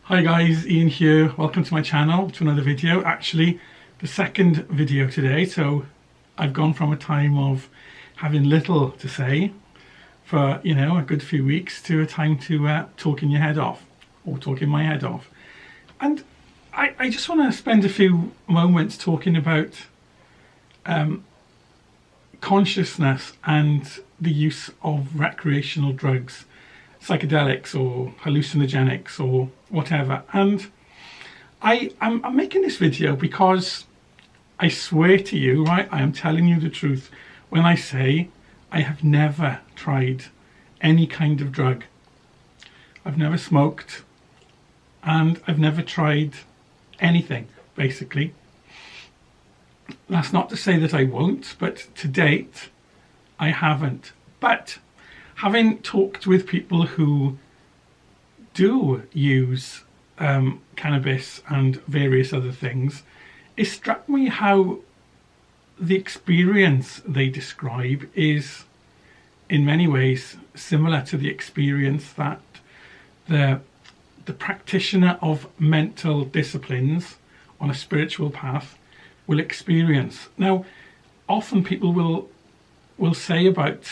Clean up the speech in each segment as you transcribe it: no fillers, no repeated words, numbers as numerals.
Hi guys, Ian here. Welcome to my channel, to another video. Actually, the second video today. So I've gone from a time of having little to say for, a good few weeks to a time to talking your head off, or talking my head off. And I just want to spend a few moments talking about consciousness and the use of recreational drugs, psychedelics or hallucinogenics or whatever. And I'm making this video because I swear to you, right, I am telling you the truth when I say I have never tried any kind of drug. I've never smoked and I've never tried anything, basically. That's not to say that I won't, but to date I haven't. But having talked with people who do use cannabis and various other things, it struck me how the experience they describe is in many ways similar to the experience that the practitioner of mental disciplines on a spiritual path will experience. Now, often people will say about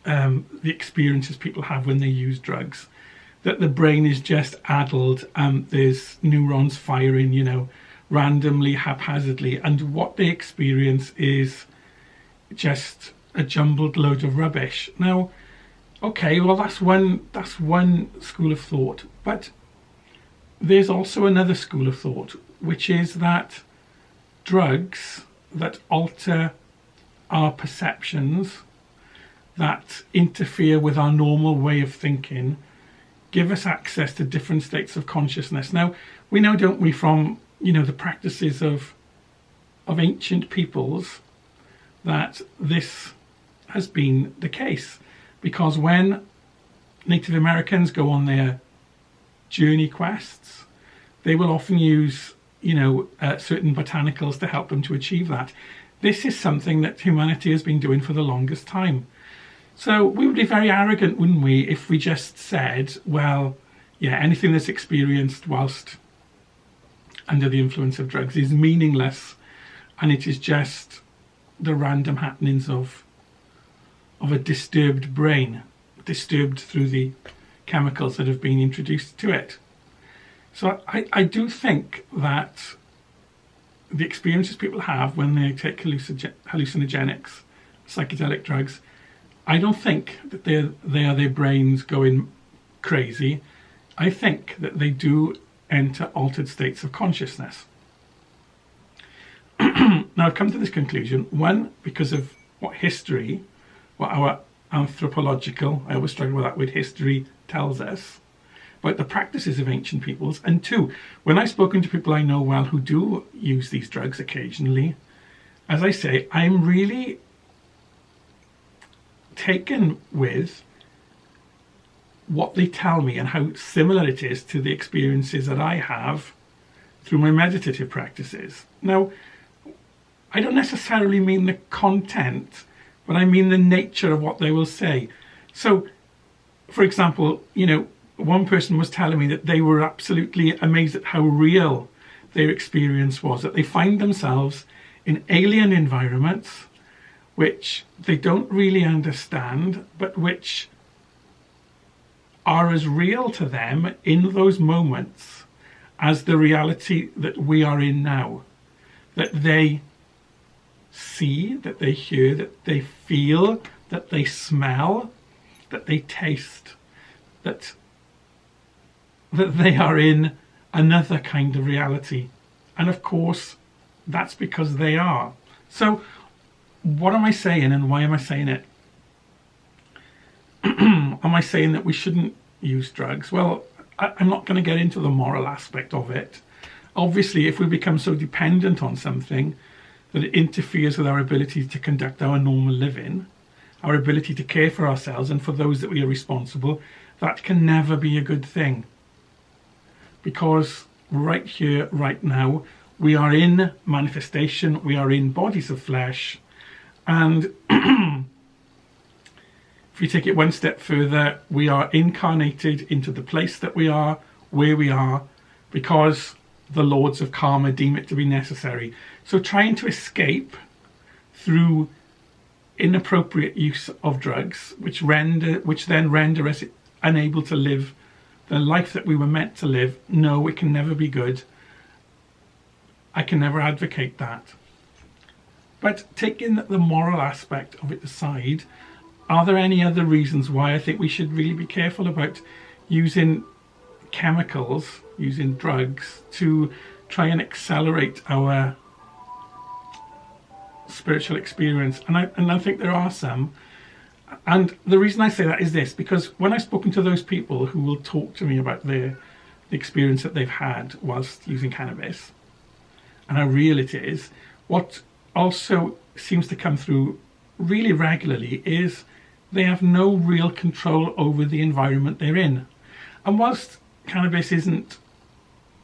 the experiences people have when they use drugs, that the brain is just addled and there's neurons firing, randomly, haphazardly, and what they experience is just a jumbled load of rubbish. Now, okay, well that's one school of thought, but there's also another school of thought, which is that drugs that alter our perceptions, that interfere with our normal way of thinking, give us access to different states of consciousness. Now, we know, don't we, from the practices of ancient peoples, that this has been the case, because when Native Americans go on their journey quests, they will often use certain botanicals to help them to achieve that. This is something that humanity has been doing for the longest time. So we would be very arrogant, wouldn't we, if we just said, well, yeah, anything that's experienced whilst under the influence of drugs is meaningless, and it is just the random happenings of a disturbed brain, disturbed through the chemicals that have been introduced to it. So I do think that the experiences people have when they take hallucinogenics, psychedelic drugs, I don't think that they are their brains going crazy. I think that they do enter altered states of consciousness. Now, I've come to this conclusion, one, because of what our anthropological, I always struggle with that word, history tells us about the practices of ancient peoples, and two, when I've spoken to people I know well who do use these drugs occasionally, as I say, I'm really taken with what they tell me and how similar it is to the experiences that I have through my meditative practices. Now, I don't necessarily mean the content, but I mean the nature of what they will say. So, for example, one person was telling me that they were absolutely amazed at how real their experience was, that they find themselves in alien environments which they don't really understand, but which are as real to them in those moments as the reality that we are in now. That they see, that they hear, that they feel, that they smell, that they taste, that they are in another kind of reality. And of course, that's because they are. So what am I saying, and why am I saying it? Am I saying that we shouldn't use drugs? Well, I'm not going to get into the moral aspect of it. Obviously, if we become so dependent on something that it interferes with our ability to conduct our normal living, our ability to care for ourselves and for those that we are responsible, that can never be a good thing. Because right here, right now, we are in manifestation, we are in bodies of flesh, and if we take it one step further, we are incarnated into the place that we are, where we are, because the lords of karma deem it to be necessary. So trying to escape through inappropriate use of drugs, which then render us unable to live the life that we were meant to live. No, it can never be good. I can never advocate that. But taking the moral aspect of it aside, are there any other reasons why I think we should really be careful about using chemicals, using drugs to try and accelerate our spiritual experience? And I think there are some. And the reason I say that is this, because when I've spoken to those people who will talk to me about the experience that they've had whilst using cannabis and how real it is, what also seems to come through really regularly is they have no real control over the environment they're in. And whilst cannabis isn't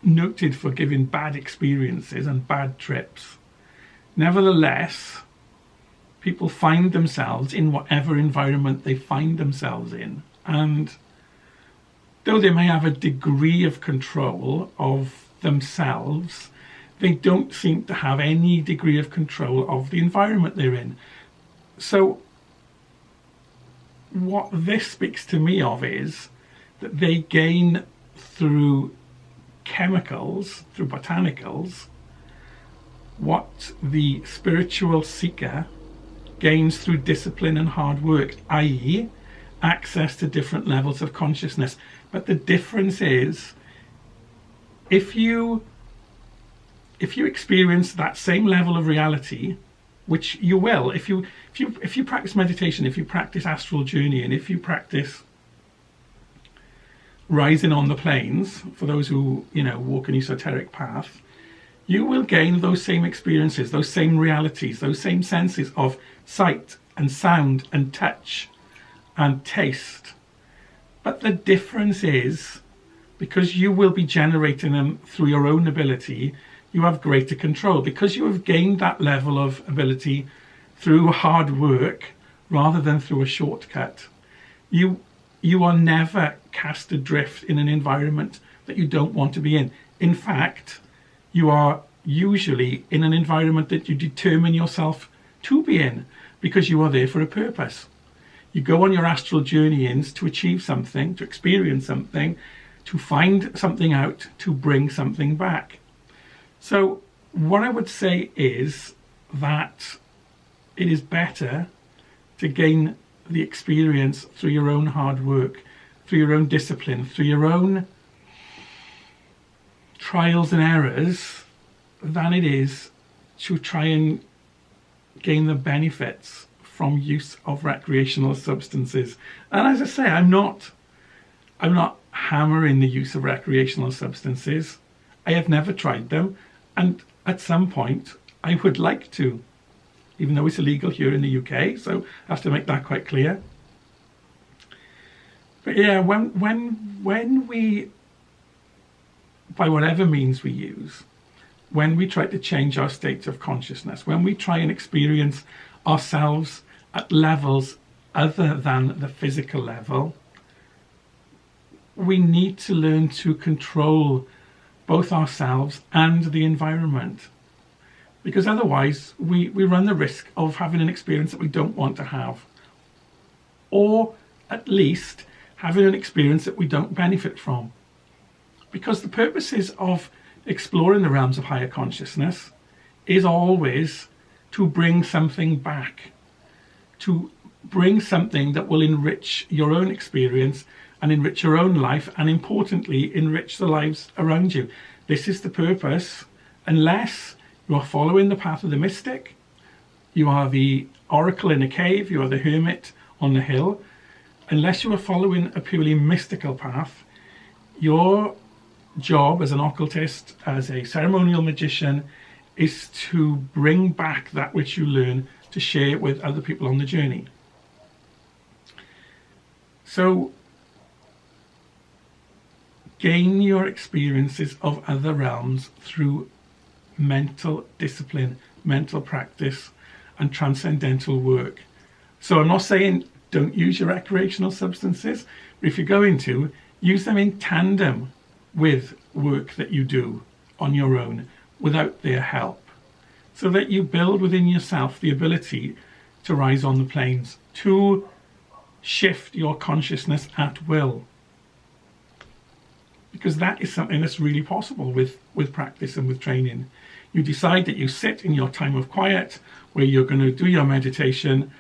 noted for giving bad experiences and bad trips, nevertheless, people find themselves in whatever environment they find themselves in. And though they may have a degree of control of themselves, they don't seem to have any degree of control of the environment they're in. So what this speaks to me of is that they gain through chemicals, through botanicals, what the spiritual seeker gains through discipline and hard work, i.e. access to different levels of consciousness. But the difference is, if you experience that same level of reality, which you will, if you practice meditation, if you practice astral journeying, if you practice rising on the planes, for those who walk an esoteric path, you will gain those same experiences, those same realities, those same senses of sight and sound and touch and taste. But the difference is, because you will be generating them through your own ability, you have greater control. Because you have gained that level of ability through hard work rather than through a shortcut, you are never cast adrift in an environment that you don't want to be in. In fact, you are usually in an environment that you determine yourself to be in, because you are there for a purpose. You go on your astral journeyings to achieve something, to experience something, to find something out, to bring something back. So what I would say is that it is better to gain the experience through your own hard work, through your own discipline, through your own trials and errors, than it is to try and gain the benefits from use of recreational substances. And as I say, I'm not hammering the use of recreational substances. I have never tried them, and at some point I would like to, even though it's illegal here in the UK, so I have to make that quite clear. But yeah, when we, by whatever means we use, when we try to change our state of consciousness, when we try and experience ourselves at levels other than the physical level, we need to learn to control both ourselves and the environment. Because otherwise we run the risk of having an experience that we don't want to have, or at least having an experience that we don't benefit from. Because the purposes of exploring the realms of higher consciousness is always to bring something back, to bring something that will enrich your own experience and enrich your own life, and importantly, enrich the lives around you. This is the purpose. Unless you are following the path of the mystic, you are the oracle in a cave, you are the hermit on the hill, unless you are following a purely mystical path, your job as an occultist, as a ceremonial magician, is to bring back that which you learn to share with other people on the journey. So gain your experiences of other realms through mental discipline, mental practice, and transcendental work. So I'm not saying don't use your recreational substances, but if you're going to, use them in tandem with work that you do on your own without their help, so that you build within yourself the ability to rise on the planes, to shift your consciousness at will. Because that is something that's really possible with practice and with training. You decide that you sit in your time of quiet where you're going to do your meditation,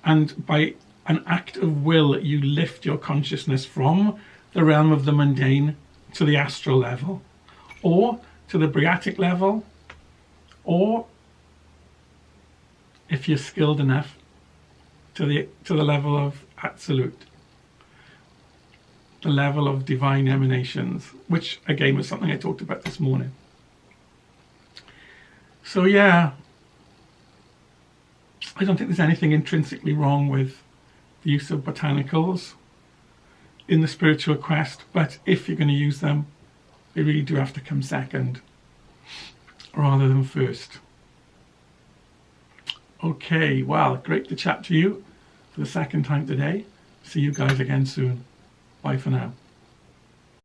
and by an act of will you lift your consciousness from the realm of the mundane to the astral level, or to the Briatic level, or if you're skilled enough, to the level of Absolute, the level of divine emanations, which again was something I talked about this morning. So yeah, I don't think there's anything intrinsically wrong with the use of botanicals in the spiritual quest, but if you're going to use them, they really do have to come second rather than first. Okay, well, great to chat to you for the second time today. See you guys again soon. Bye for now.